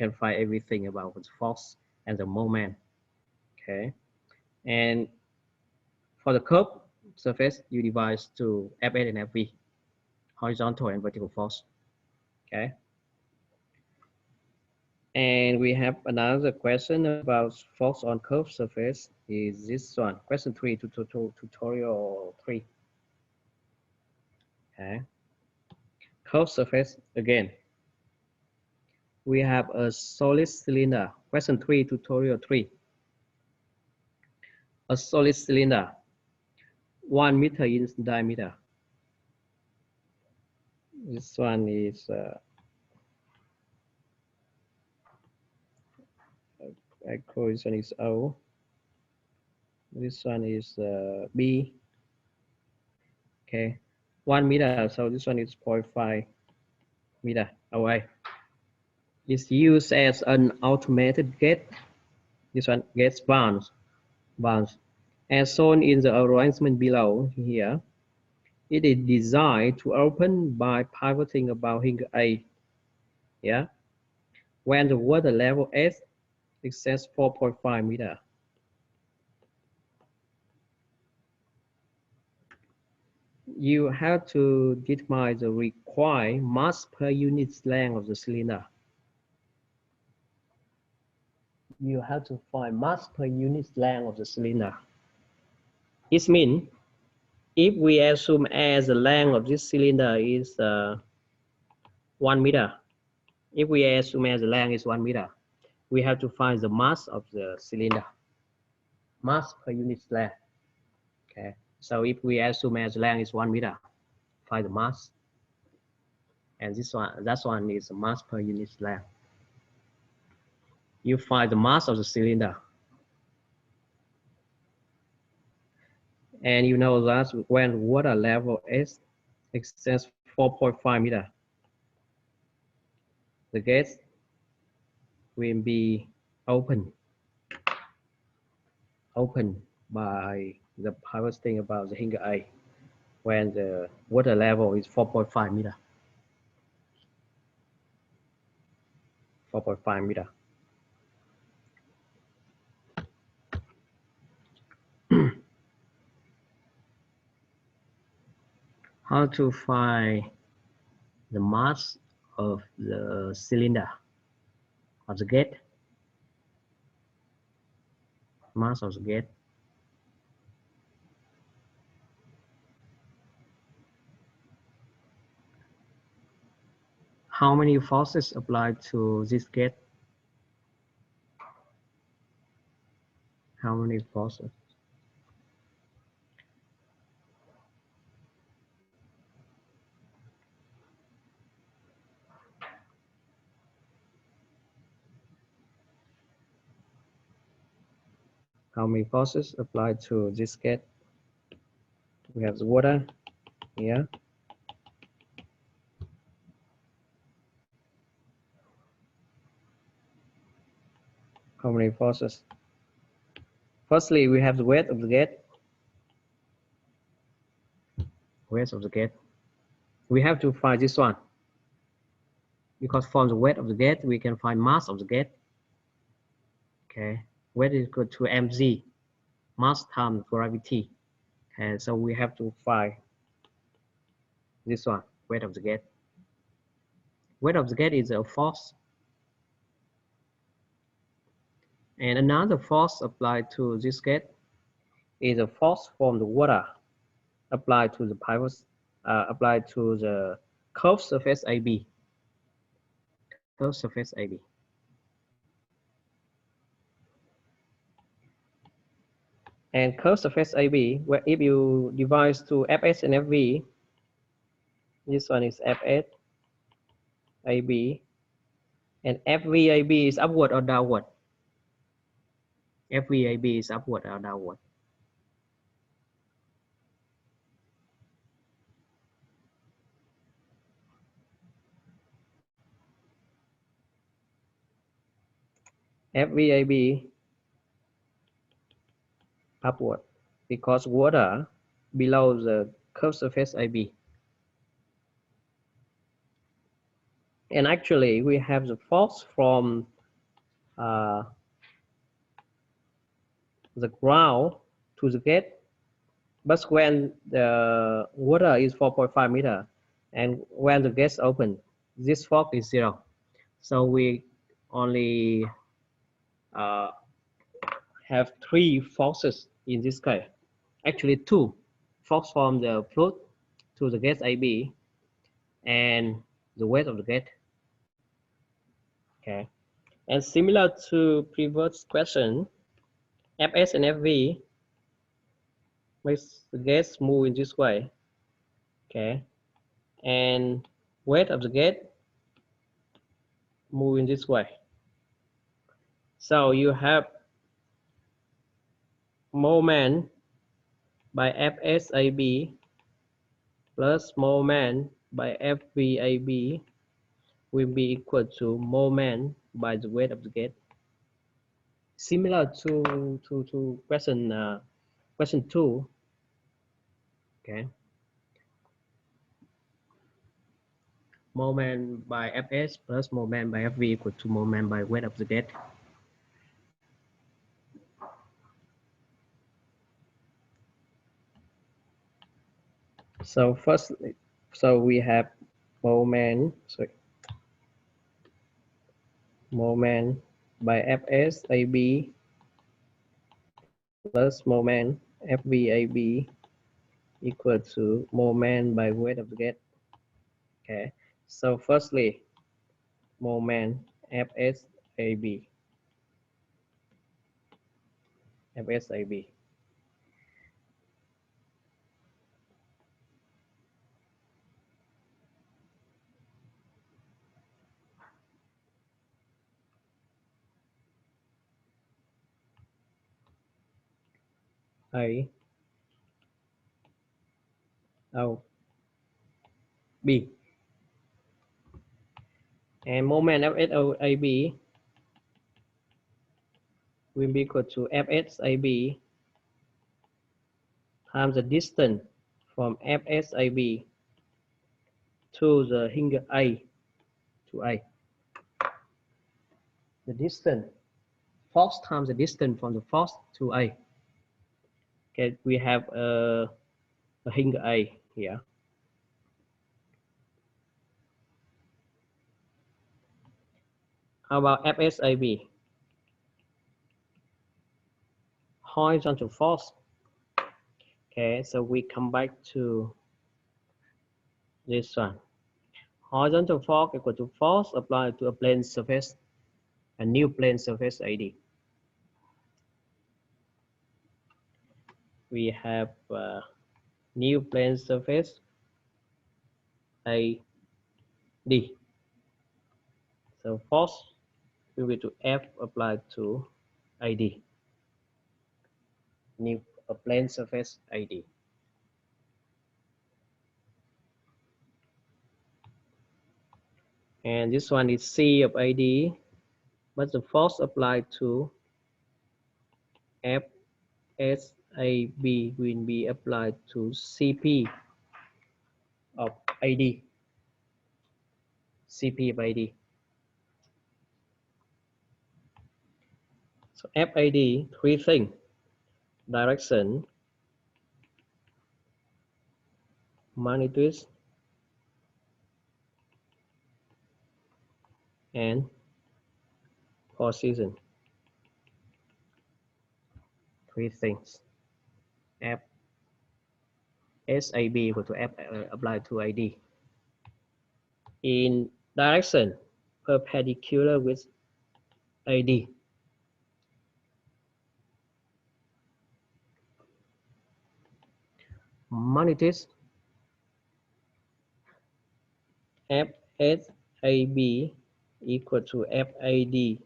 can find everything about the force and the moment. Okay, and for the curved surface, you divide to Fs and Fv, horizontal and vertical force. Okay, and we have another question about force on curved surface. Is this one? Question 3 to tutorial 3. Okay, curved surface again. We have a solid cylinder. Question 3, tutorial 3. A solid cylinder, 1 meter in diameter. This one is I call this one is O. This one is B. Okay, 1 meter. So this one is 0.5 meter away. It's used as an automated gate. This one gets bounce. As shown in the arrangement below here, it is designed to open by pivoting about hinge A. Yeah, when the water level S exceeds 4.5 meter. You have to determine the required mass per unit length of the cylinder. You have to find mass per unit length of the cylinder. It means if we assume as the length of this cylinder is 1 meter, if we assume as the length is 1 meter, we have to find the mass of the cylinder, mass per unit length. Okay, so if we assume as the length is 1 meter, find the mass, and that one is the mass per unit length. You find the mass of the cylinder. And you know that when water level is exceeds 4.5 meter, the gate will be open by the pivoting about the hinge A when the water level is 4.5 meter. 4.5 meter. How to find the mass of the cylinder of the gate? Mass of the gate. How many forces applied to this gate? How many forces? How many forces applied to this gate? We have the water here. How many forces? Firstly, we have the weight of the gate. Weight of the gate. We have to find this one. Because from the weight of the gate, we can find mass of the gate. Okay, weight is equal to mg, mass times gravity. Okay, so we have to find this one, weight of the gate. Weight of the gate is a force. And another force applied to this gate is a force from the water applied to the pivots, applied to the curved surface AB. Curved surface AB. And curved surface AB, where if you divide to Fs and Fv, this one is Fs AB, and FVAB is upward or downward? FVAB is upward or downward? FVAB upward because water below the curved surface AB. And actually, we have the force from the ground to the gate. But when the water is 4.5 meter and when the gates open, this force is 0. So we only uh, have 3 forces in this case. Actually, 2 force from the float to the gate AB and the weight of the gate. Okay. And similar to previous question, Fs and Fv makes the gates move in this way. Okay. And weight of the gate move in this way. So you have moment by FSAB plus moment by FVAB will be equal to moment by the weight of the gate. Similar to question 2. Okay. Moment by Fs plus moment by Fv equal to moment by weight of the gate. So first, so we have moment by FSAB plus moment FVAB equal to moment by weight of the gate. Okay. So firstly, moment FSAB. FSAB. A O B. And moment FSAB will be equal to FSAB times the distance from FSAB to the hinge A to A. The distance, force times the distance from the force to A. Okay, we have a hinge A here. How about FSAB? Horizontal force. Okay, so we come back to this one. Horizontal force equal to force applied to a plane surface, a new plane surface AD. We have new plane surface AD. So force will be to F applied to AD. New a plane surface AD. And this one is C of AD, but the force applied to FSAB will be applied to CP of AD. CP of AD. So FAD, 3 things: direction, magnitude, and position. 3 things. FSAB equal to F applied to AD. In direction, perpendicular with AD. Magnitude, FSAB equal to FAD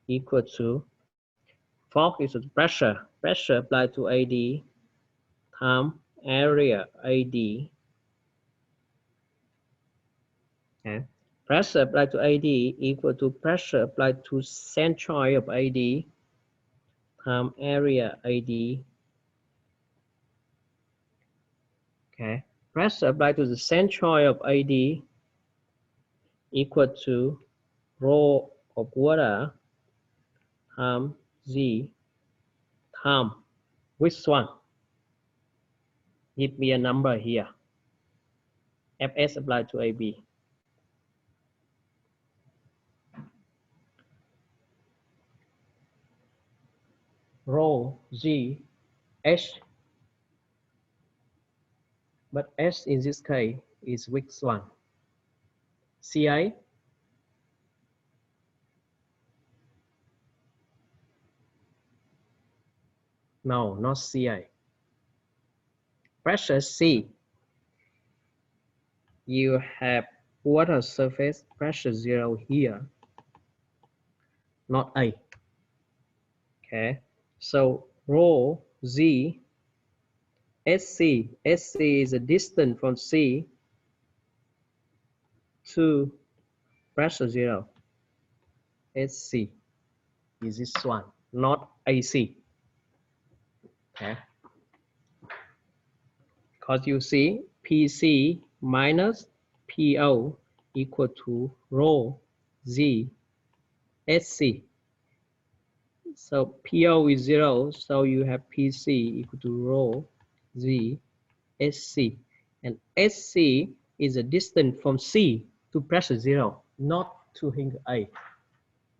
equal to force is the pressure applied to AD times area AD. Okay. Pressure applied to AD equal to pressure applied to centroid of AD times area AD. Okay. Pressure applied to the centroid of AD equal to rho of water times Z times which one? Give me a number here. Fs applied to AB. Rho Z H, but H in this case is which one? Ci? No, not Ci. Pressure C. You have water surface pressure 0 here, not A. Okay, so rho Z SC. SC is a distance from C to pressure 0. SC is this one, not AC. Okay, because you see PC minus PO equal to rho Z SC. So PO is 0, so you have PC equal to rho Z SC. And SC is a distance from C to pressure 0, not to hinge A.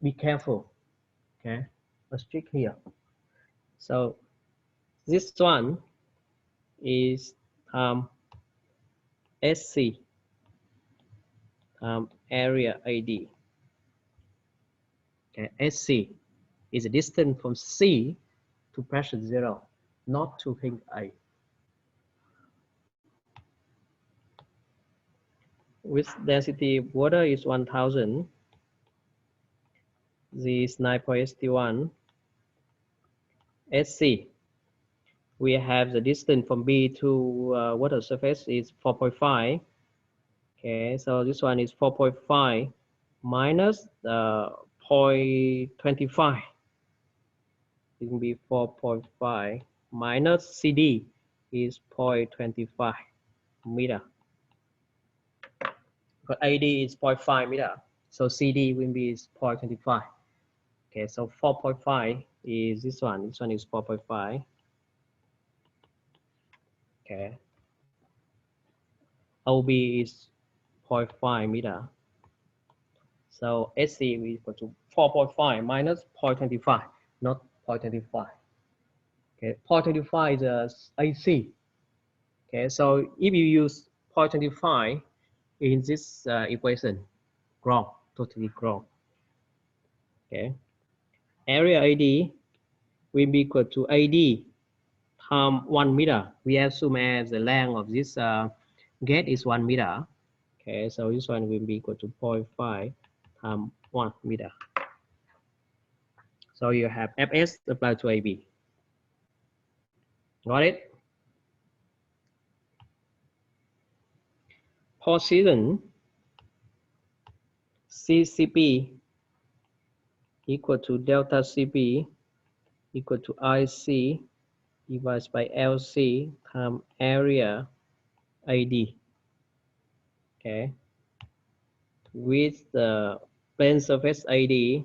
Be careful. Okay, let's check here. So this one is SC area AD. Okay, SC is a distance from C to pressure 0, not to hinge A. With density of water is 1000. This is 9.81. SC, we have the distance from B to water surface is 4.5. Okay, so this one is 4.5 minus 0.25. It will be 4.5 minus CD is 0.25 meter. But AD is 0.5 meter, so CD will be 0.25. Okay, so 4.5 is this one. This one is 4.5. Okay. OB is 0.5 meter. So SC is equal to 4.5 minus 0.25, not 0.25. Okay, 0.25 is AC. Okay, so if you use 0.25 in this equation, wrong, totally wrong. Okay, area AD will be equal to AD times 1 meter. We assume as the length of this gate is 1 meter. Okay, so this one will be equal to 0.5 times 1 meter. So you have Fs applied to AB. Got it? Position CCP equal to delta CP equal to IC divided by LC times area AD. Okay. With the plane surface AD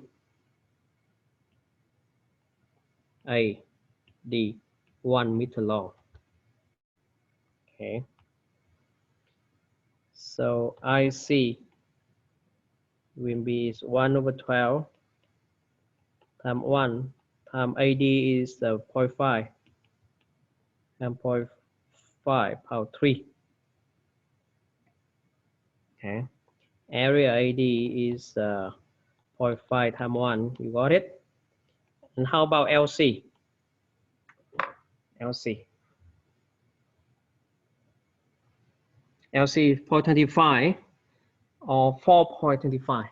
1 meter long. Okay. So IC will be 1/12 times 1 times AD is 0.5 and 0.5 power 3. Okay. Area AD is 0.5 times 1. You got it? And how about LC? LC. LC is 0.25 or 4.25.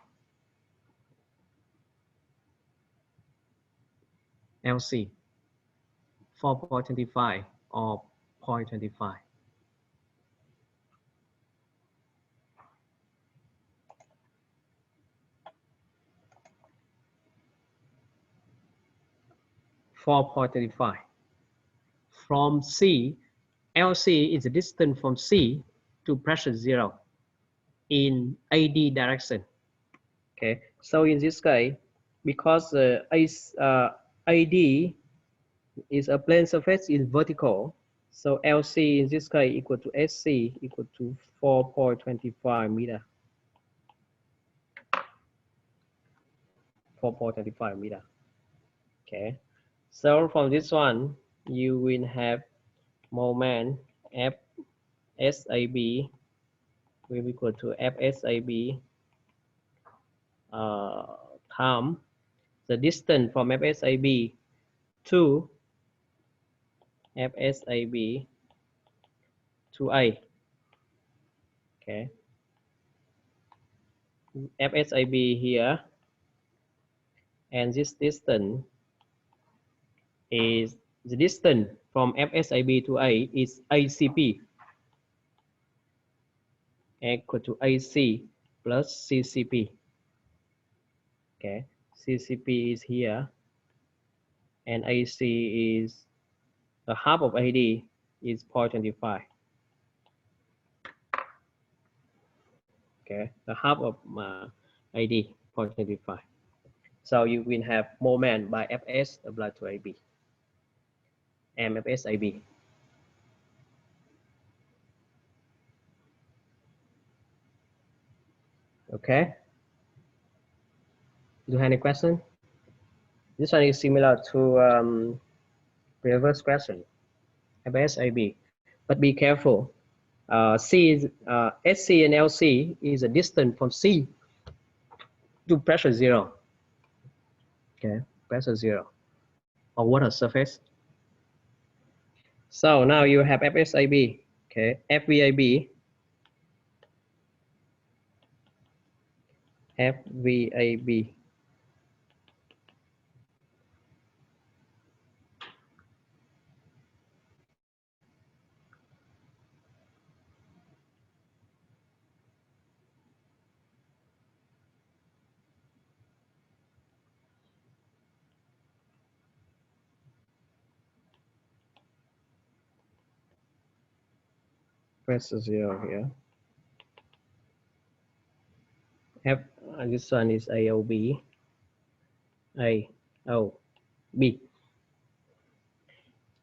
LC 4.25 or 0.25. From C, LC is the distance from C to pressure 0. in AD direction. Okay, so in this case, because AD is a plane surface in vertical, so LC in this case equal to SC equal to 4.25 meter. 4.25 meter. Okay, so from this one, you will have moment FSAB will be equal to FSAB time the distance from FSAB to FSAB to A. Okay, FSAB here, and this distance is the distance from FSAB to A is ACP equal to AC plus CCP. Okay, CCP is here, and AC is the half of AD is 0.25. Okay, the half of AD 0.25. So you will have moment by Fs applied to AB. MFSAB. Okay. Do you have any question? This one is similar to previous question. FSAB, but be careful. C is SC and LC is a distance from C to pressure zero. Okay, pressure zero on water surface. So now you have FSAB. Okay, FVAB. FVAB. Pressure zero here. F, this one is AOB. AOB.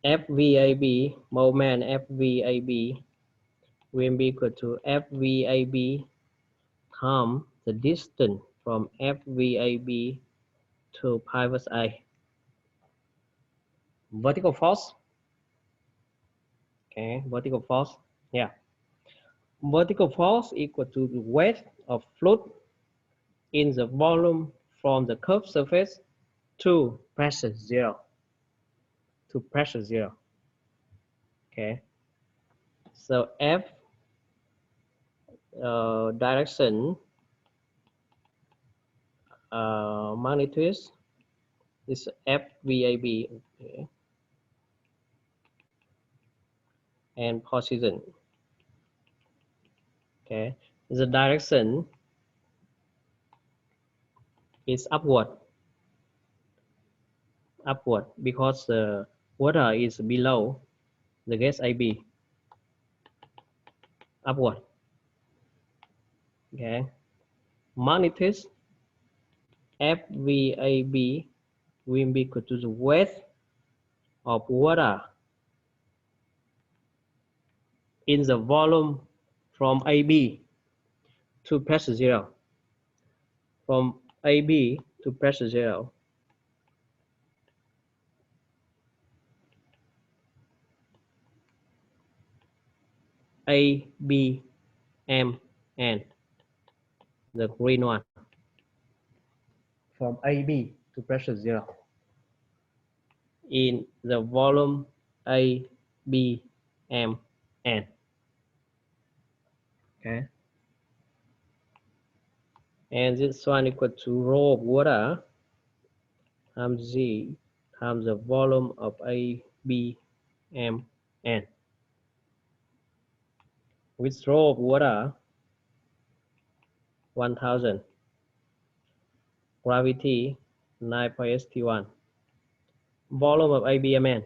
FVAB, moment FVAB will be equal to FVAB times the distance from FVAB to pivot A. Vertical force. Okay, vertical force. Yeah. Vertical force equal to the weight of fluid in the volume from the curved surface to pressure zero. To pressure zero. Okay. So F direction magnitude is FVAB. Okay. And position. Okay, the direction is upward because the water is below the gas AB. Upward. Okay, magnitude FVAB will be equal to the weight of water in the volume from AB to pressure zero. From AB to pressure zero. A, B, M, N, the green one. From AB to pressure zero. In the volume A, B, M, N. Okay. And this one equal to rho of water times Z times the volume of A, B, M, N. With rho of water 1000. Gravity 9.st1. Volume of ABMN.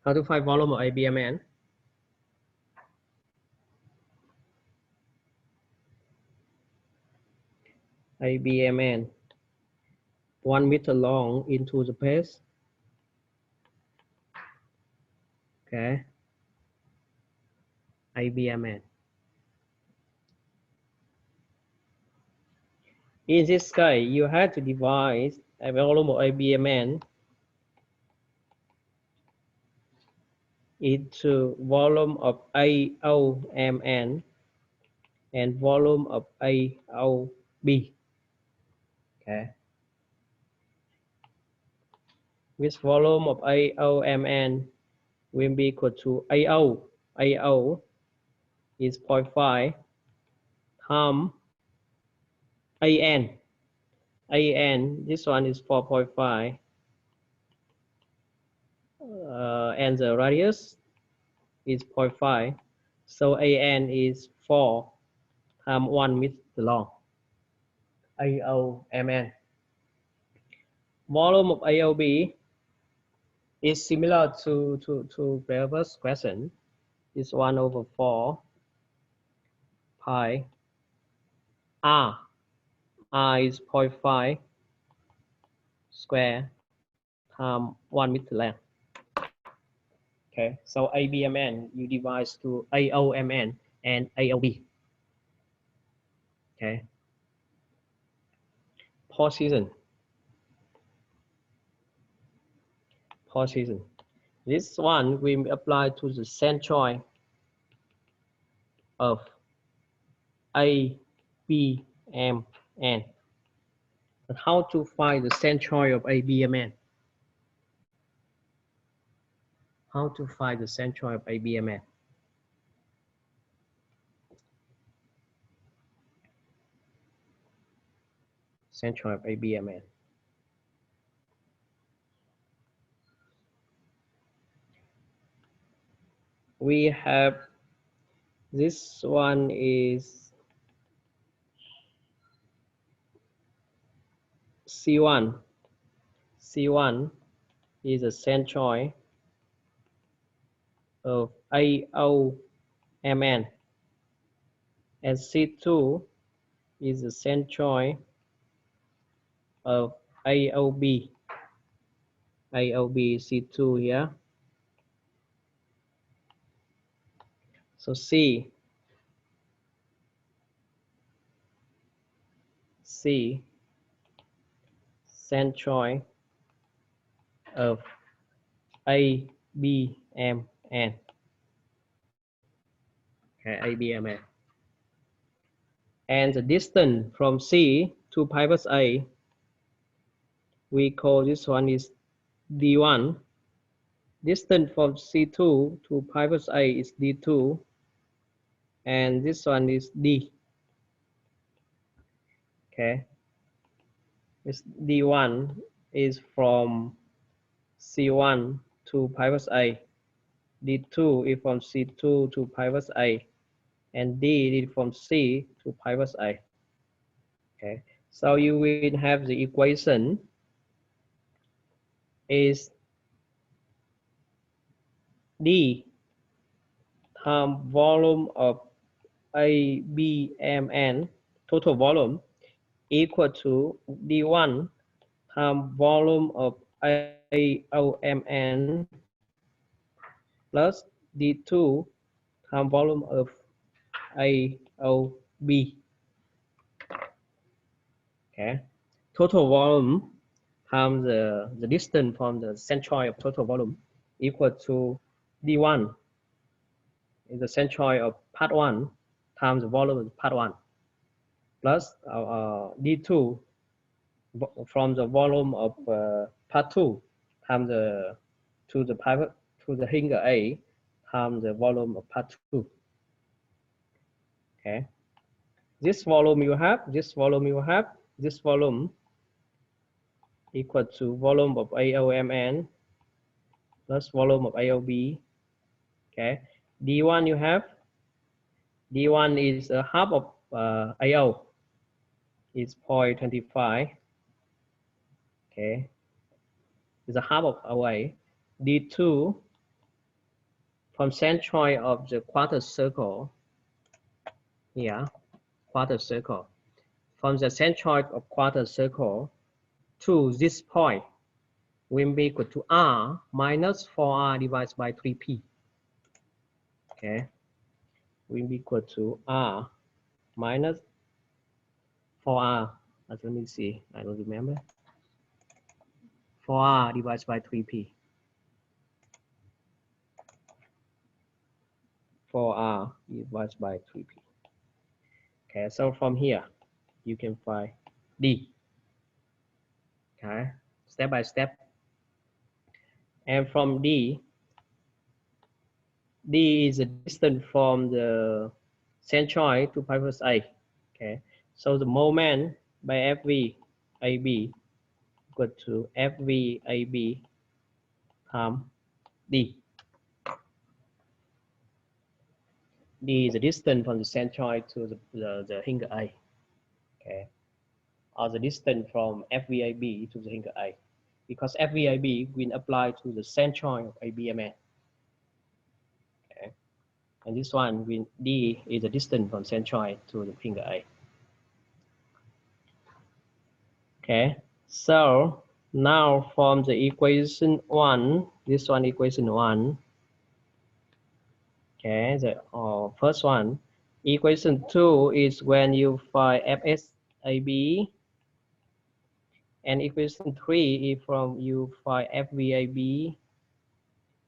How to find volume of ABMN? ABMN 1 meter long into the base. Okay, ABMN. In this case, you have to divide a volume of ABMN into volume of AOMN and volume of AOB. Okay. Which volume of AOMN will be equal to AO. AO is 0.5 times AN. AN, this one is 4.5. And the radius is 0.5. So AN is 4 times 1 meter long. AOMN. Volume of AOB is similar to previous question. It's 1/4 pi R. R is 0.5 square times 1 meter length. Okay, so ABMN you divide to AOMN and AOB. Okay. Position. Position. This one will apply to the centroid of ABMN. But how to find the centroid of ABMN? How to find the centroid of ABMN? Centroid of ABMN. We have this one is C1. C1 is a centroid of AOMN, and C2 is the centroid of AOB. AOB C2 here. So C centroid of ABMN. Okay, ABMN. And the distance from C to pivot A, we call this one is D1. Distance from C2 to pivot A is D2. And this one is D. Okay. This D1 is from C1 to pivot A. D2 is from C2 to pivot A. And D is from C to pivot A. Okay. So you will have the equation is D times volume of ABMN, total volume, equal to D1 times volume of AOMN plus D2 times volume of AOB. Okay, total volume times the distance from the centroid of total volume equal to D1 is the centroid of part 1 times the volume of part 1 plus D2 from the volume of part 2 times the to the pivot to the hinge A times the volume of part 2. Okay, this volume you have, this volume you have, this volume equal to volume of AOMN plus volume of AOB. Okay, D1 you have, D1 is a half of AO, it's 0.25. Okay, it's a half of OA. D2 from centroid of the quarter circle here, quarter circle, from the centroid of quarter circle to this point will be equal to R minus 4R divided by 3P. Okay, will be equal to R minus 4R. Let me see, I don't remember. 4R divided by 3P. 4R divided by 3P. Okay, so from here, you can find D. Okay, step by step. And from D is the distance from the centroid to pivot A. Okay, so the moment by FV AB equal to FV AB times D. D is the distance from the centroid to the hinge A. Okay, or the distance from FVAB to the hinge A, because FVAB will apply to the centroid of ABMN. Okay, and this one will D is the distance from centroid to the hinge A. Okay, so now from the equation 1, this one equation 1. Okay, the first one. Equation 2 is when you find FSAB, and equation 3 is from you find FVAB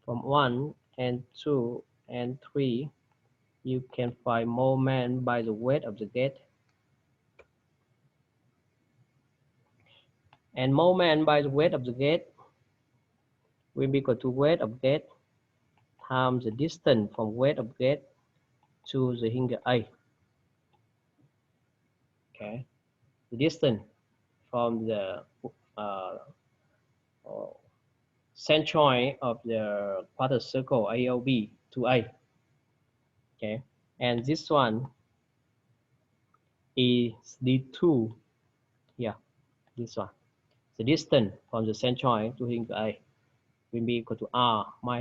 from 1 and 2 and 3. You can find moment by the weight of the gate. And moment by the weight of the gate will be equal to weight of gate times the distance from weight of gate to the hinge A. Okay, the distance from the centroid of the quarter circle AOB to A. Okay, and this one is D2. Yeah, this one. The distance from the centroid to hinge A will be equal to R minus